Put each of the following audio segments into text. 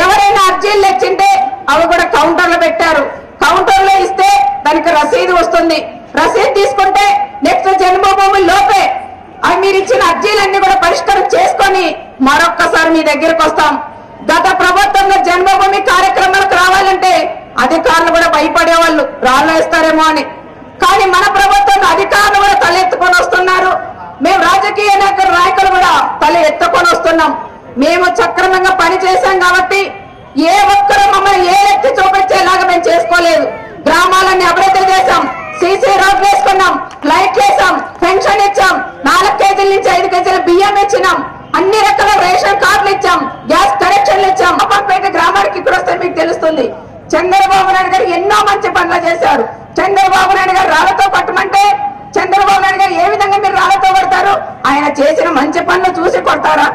ఎవరైనా అర్జీలు తెచ్చింటే అవి కూడా కౌంటర్లో పెట్టారు. కౌంటర్లో ఇస్తే దానికి రసీదు వస్తుంది. రసీదు తీసుకుంటే నెక్స్ట్ జన్మభూమి లోపే అవి మీరు ఇచ్చిన అర్జీలన్నీ కూడా పరిష్కారం చేసుకొని మరొక్కసారి మీ దగ్గరకు వస్తాం. గత ప్రభుత్వంలో జన్మభూమి కార్యక్రమాలకు రావాలంటే అధికారులు కూడా భయపడేవాళ్ళు, రాళ్ళు వేస్తారేమో అని. కానీ మన ప్రభుత్వంలో అధికారులు కూడా తల ఎత్తుకొని వస్తున్నారు. మేము రాజకీయ నాయకులు కూడా తల ఎత్తుకొని వస్తున్నాం. మేము సక్రమంగా పని చేశాం కాబట్టి ఏ ఒక్కరూ మమ్మల్ని ఏ ఎత్తి చూపించేలాగా మేము చేసుకోలేదు. గ్రామాలన్నీ అభివృద్ధి చేశాం, సీసీ రోడ్లు వేసుకున్నాం, లైట్లు వేసాం, పెన్షన్ ఇచ్చాం, 4 కేజీల నుంచి 5 కేజీల బియ్యం ఇచ్చినాం, అన్ని రకాల రేషన్ కార్డులు ఇచ్చాం, గ్యాస్ కనెక్షన్లు ఇచ్చాం. అప్పటిపేట గ్రామానికి ఇక్కడ వస్తే మీకు తెలుస్తుంది. చంద్రబాబు నాయుడు గారు ఎన్నో మంచి పనులు చేశారు. చంద్రబాబు నాయుడు గారు రాళ్లతో కొట్టమంటే చంద్రబాబు నాయుడు గారు ఏ విధంగా మీరు రాళ్లతో కొడతారు? ఆయన చేసిన మంచి పనులు చూసి కొడతారా?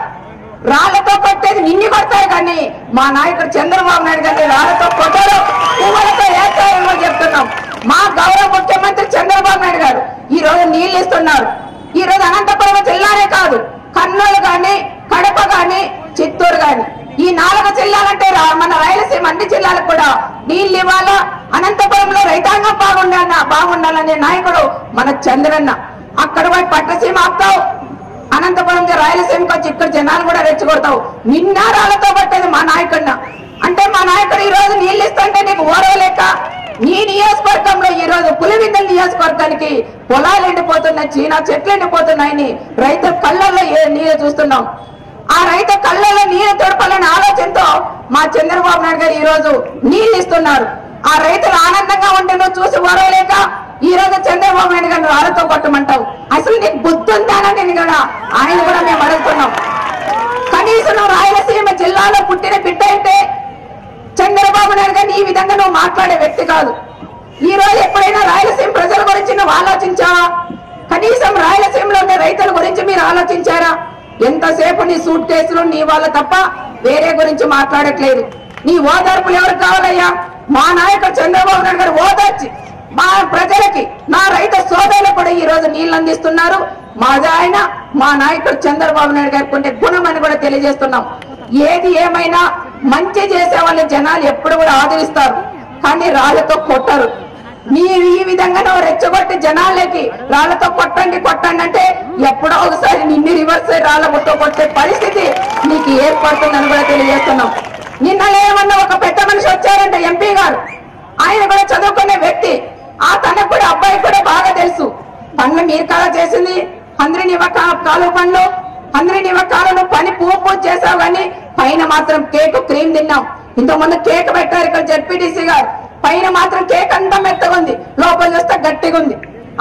రాళ్లతో కొట్టేది నిన్ను కొడతారు, కానీ మా నాయకుడు చంద్రబాబు నాయుడు గారిని రాళ్లతో కొట్టారు, పువ్వులతో ఏస్తారని చెప్తున్నాం. మా గౌరవ ముఖ్యమంత్రి చంద్రబాబు నాయుడు గారు ఈ రోజు నీళ్లు ఇస్తున్నారు. ఈ రోజు అనంతపురం జిల్లానే కాదు, కర్నూలు గాని, కడప గాని, చిత్తూరు గాని, ఈ 4 జిల్లాలంటే మన రాయలసీమ అన్ని జిల్లాలకు కూడా నీళ్లు ఇవ్వాలా. అనంతపురంలో రైతాంగం బాగుండాలనే నాయకుడు మన చంద్రన్న. అక్కడ పోయి పట్టసీమ ఆపుతావు, అనంతపురం రాయలసీమకి వచ్చి ఇక్కడ జనాలు కూడా రెచ్చగొడతావు. నిన్న రాళ్లతో పట్టేది మా నాయకుడిన. అంటే మా నాయకుడు ఈ రోజు నీళ్లు ఇస్తుంటే నీకు ఓరవలేక నీ నియోజకవర్గంలో ఈ రోజు పులివెందుల నియోజకవర్గానికి పొలాలు ఎండిపోతున్నాయి, చీనా చెట్లు ఎండిపోతున్నాయని రైతుల కళ్ళల్లో నీళ్ళు చూస్తున్నాం. ఆ రైతు కళ్ళల్లో నీళ్లు తొడపాలనే ఆలోచనతో మా చంద్రబాబు నాయుడు గారు ఈ రోజు నీళ్లు ఇస్తున్నారు. ఆ రైతులు ఆనందంగా ఉంటే నువ్వు చూసి ఓరవలేక ఈ రోజు చంద్రబాబు నాయుడు గారిని వాళ్ళతో కొట్టమంటావు. అసలు నీకు బుద్ధి ఉందానని కూడా ఆయన కూడా మేము అడుగుతున్నాం. కనీసం నువ్వు రాయలసీమ జిల్లాలో పుట్టిన బిడ్డ అంటే చంద్రబాబు నాయుడు గారిని ఈ విధంగా నువ్వు మాట్లాడే వ్యక్తి కాదు. ఈ రోజు ఎప్పుడైనా రాయలసీమ ప్రజల గురించి నువ్వు ఆలోచించావా? కనీసం రాయలసీమలో ఉండే రైతుల గురించి మీరు ఆలోచించారా? ఎంతసేపు నీ సూట్ కేసులు నీ వాళ్ళ తప్ప వేరే గురించి మాట్లాడట్లేదు. నీ ఓదార్పులు ఎవరు కావాలయ్యా? మా నాయకుడు చంద్రబాబు నాయుడు గారు ఓదార్చి మా ప్రజలకి, నా రైతు సోదరులకు కూడా ఈ రోజు నీళ్లు అందిస్తున్నారు. ఆయన మా నాయకుడు చంద్రబాబు నాయుడు గారికి ఉండే గుణం అని కూడా తెలియజేస్తున్నాం. ఏది ఏమైనా మంచి చేసే వాళ్ళ జనాలు ఎప్పుడు కూడా ఆదరిస్తారు, కానీ రాళ్లతో కొట్టరు. మీరు ఈ విధంగా నువ్వు రెచ్చగొట్టి జనాలకి రాళ్లతో కొట్టండి అంటే ఎప్పుడో ఒకసారి నిన్ను రివర్స్ రాళ్లతో కొట్టే పరిస్థితి నీకు ఏర్పడుతుందని కూడా తెలియజేస్తున్నాం. నిన్నలేమన్నా ఒక పెద్ద మనిషి వచ్చారంటే ఎంపీ గారు, ఆయన కూడా చదువుకునే వ్యక్తి. ఆ తనకు కూడా అబ్బాయి కూడా బాగా తెలుసు. పనులు మీరు కాలా చేసింది అందరినివ్వ కాలువ పనులు, అందరినివ్వ కాలంలో పని పూజ చేసావు, కానీ పైన మాత్రం కేక్ క్రీమ్ తిన్నాం. ఇంతకుముందు కేక్ పెట్టారు ఇక్కడ జడ్పీటీసీ గారు, పైన మాత్రం కేక్ అంతా మెత్తగా ఉంది, లోపల చూస్తే గట్టిగా ఉంది.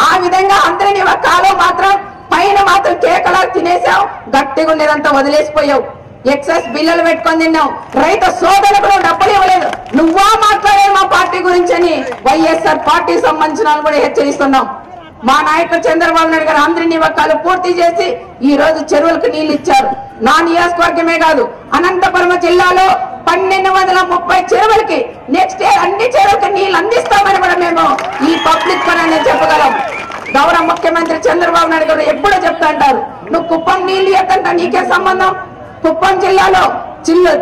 ఆ విధంగా అందరినివ్వ కాలువ మాత్రం పైన మాత్రం కేక్ అలా తినేసావు, గట్టిగా ఉండేదంతా వదిలేసిపోయావు. ఎక్సెస్ బిల్లులు పెట్టుకొని తిన్నావు. రైతు సోదరులకు నువ్వు డబ్బులు ఇవ్వలేదు. నువ్వా మాట్లాడేది మా పార్టీ గురించి అని వైఎస్ఆర్ పార్టీ సంబంధించిన కూడా హెచ్చరిస్తున్నాం. మా నాయకుడు చంద్రబాబు నాయుడు గారు అందరి నివాకాలు పూర్తి చేసి ఈ రోజు చెరువులకు నీళ్లు ఇచ్చారు. నా నియోజకవర్గమే కాదు, అనంతపురం జిల్లాలో 1230 చెరువులకి నెక్స్ట్ ఇయర్ అన్ని చెరువులకు నీళ్లు అందిస్తామని కూడా మేము ఈ పబ్లిక్ పని చెప్పగలం. గౌరవ ముఖ్యమంత్రి చంద్రబాబు నాయుడు గారు ఎప్పుడూ చెప్తా అంటారు, నువ్వు కుప్పం నీళ్లు ఎత్తంట నీకే సంబంధం? కుప్పం జిల్లాలో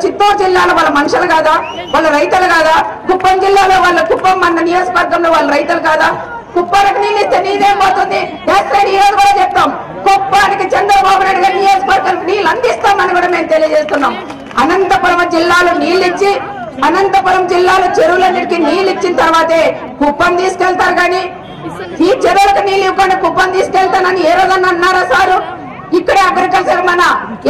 చిత్తూరు జిల్లాలో వాళ్ళ మనుషులు కాదా? వాళ్ళ రైతులు కాదా? కుప్పం జిల్లాలో వాళ్ళ కుప్పం మన నియోజకవర్గంలో వాళ్ళ రైతులు కాదా? కుప్పానికి నీళ్ళు ఇస్తే నీదేం పోతుంది? ఈ రోజు కూడా చెప్తాం, కుప్పానికి చంద్రబాబు నాయుడు గారి నియోజకవర్గానికి నీళ్లు అందిస్తామని కూడా మేము తెలియజేస్తున్నాం. అనంతపురం జిల్లాలో నీళ్ళు ఇచ్చి, అనంతపురం జిల్లాలో చెరువులన్నిటికీ నీళ్ళు ఇచ్చిన తర్వాతే కుప్పం తీసుకెళ్తారు, కానీ ఈ చెరువులకు నీళ్ళు ఇవ్వకుండా కుప్పం తీసుకెళ్తానని ఏ రోజన్నా అన్నారా సారు? ఇక్కడే అగ్రికల్చర్ మన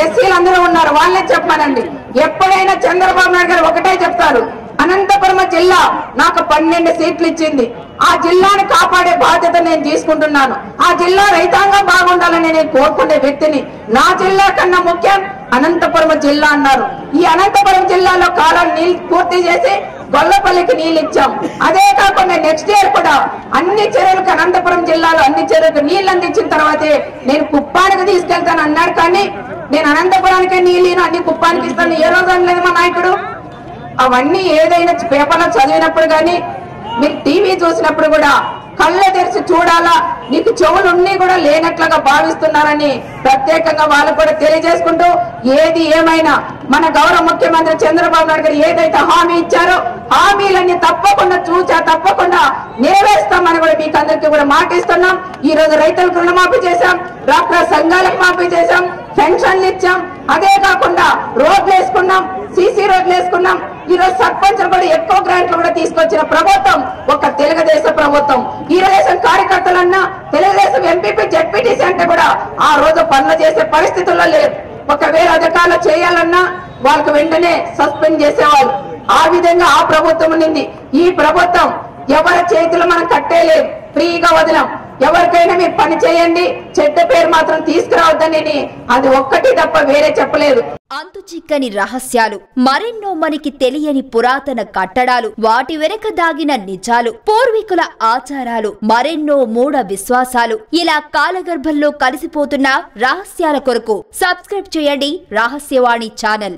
ఎస్సీలు అందరూ ఉన్నారు, వాళ్ళే చెప్పానండి. ఎప్పుడైనా చంద్రబాబు నాయుడు గారు ఒకటే చెప్తారు, అనంతపురం జిల్లా నాకు 12 సీట్లు ఇచ్చింది, ఆ జిల్లాను కాపాడే బాధ్యత నేను తీసుకుంటున్నాను, ఆ జిల్లా రైతాంగం బాగుండాలని నేను కోరుకునే వ్యక్తిని, నా జిల్లా కన్నా ముఖ్యం అనంతపురం జిల్లా అన్నారు. ఈ అనంతపురం జిల్లాలో కాలం నీళ్ళు పూర్తి చేసి గొల్లపల్లికి నీళ్ళు ఇచ్చాం. అదే కాకుండా నెక్స్ట్ ఇయర్ కూడా అన్ని చెరువులకు, అనంతపురం జిల్లాలో అన్ని చెరువులకు నీళ్లు అందించిన తర్వాతే నేను కుప్పానికి తీసుకెళ్తాను అన్నాడు. కానీ నేను అనంతపురానికే నీళ్ళు అన్ని కుప్పానికి ఇస్తాను ఏ రోజు అనలేదు మా నాయకుడు. అవన్నీ ఏదైనా పేపర్లో చదివినప్పుడు కానీ మీరు టీవీ చూసినప్పుడు కూడా కళ్ళ తెరిచి చూడాలా, నీకు చెవులున్నీ కూడా లేనట్లుగా భావిస్తున్నారని ప్రత్యేకంగా వాళ్ళు కూడా తెలియజేసుకుంటూ, ఏది ఏమైనా మన గౌరవ ముఖ్యమంత్రి చంద్రబాబు నాయుడు గారు ఏదైతే హామీ ఇచ్చారో హామీలన్నీ తప్పకుండా తప్పకుండా నెరవేరుస్తామని కూడా మీకు అందరికీ కూడా మాటిస్తున్నాం. ఈ రోజు రైతులకు రుణమాఫీ చేశాం, డ్వాక్రా సంఘాలకు మాఫీ చేశాం, పెన్షన్లు ఇచ్చాం. అదే కాకుండా రోడ్లు వేసుకున్నాం, సీసీ రోడ్లు వేసుకున్నాం. ఈ రోజు సర్పంచులు కూడా ఎక్కువ గ్రాంట్లు కూడా తీసుకొచ్చిన ప్రభుత్వం ఒక తెలుగుదేశం ప్రభుత్వం. ఈ తెలుగుదేశం కార్యకర్తలన్నా తెలుగుదేశం ఎంపీపీ జెడ్పీటీసీ అంటే కూడా ఆ రోజు పనులు చేసే పరిస్థితుల్లో లేదు. ఒకవేళ అధికారులు చేయాలన్నా వాళ్ళకు వెంటనే సస్పెండ్ చేసేవాళ్ళు. ఆ విధంగా ఆ ప్రభుత్వం ఉంది. ఈ ప్రభుత్వం ఎవరి చేతులు మనం కట్టేయలేం, ఫ్రీగా వదిలాం. ఎవరికైనా మీరు పని చేయండి, చెడ్డ పేరు మాత్రం తీసుకురావద్దని అది ఒక్కటి తప్ప వేరే చెప్పలేదు. అంతు చిక్కని రహస్యాలు, మరెన్నో మనకి తెలియని పురాతన కట్టడాలు, వాటి వెనక దాగిన నిజాలు, పూర్వీకుల ఆచారాలు, మరెన్నో మూఢ విశ్వాసాలు, ఇలా కాలగర్భంలో కలిసిపోతున్న రహస్యాల కొరకు సబ్స్క్రైబ్ చేయండి రహస్యవాణి ఛానల్.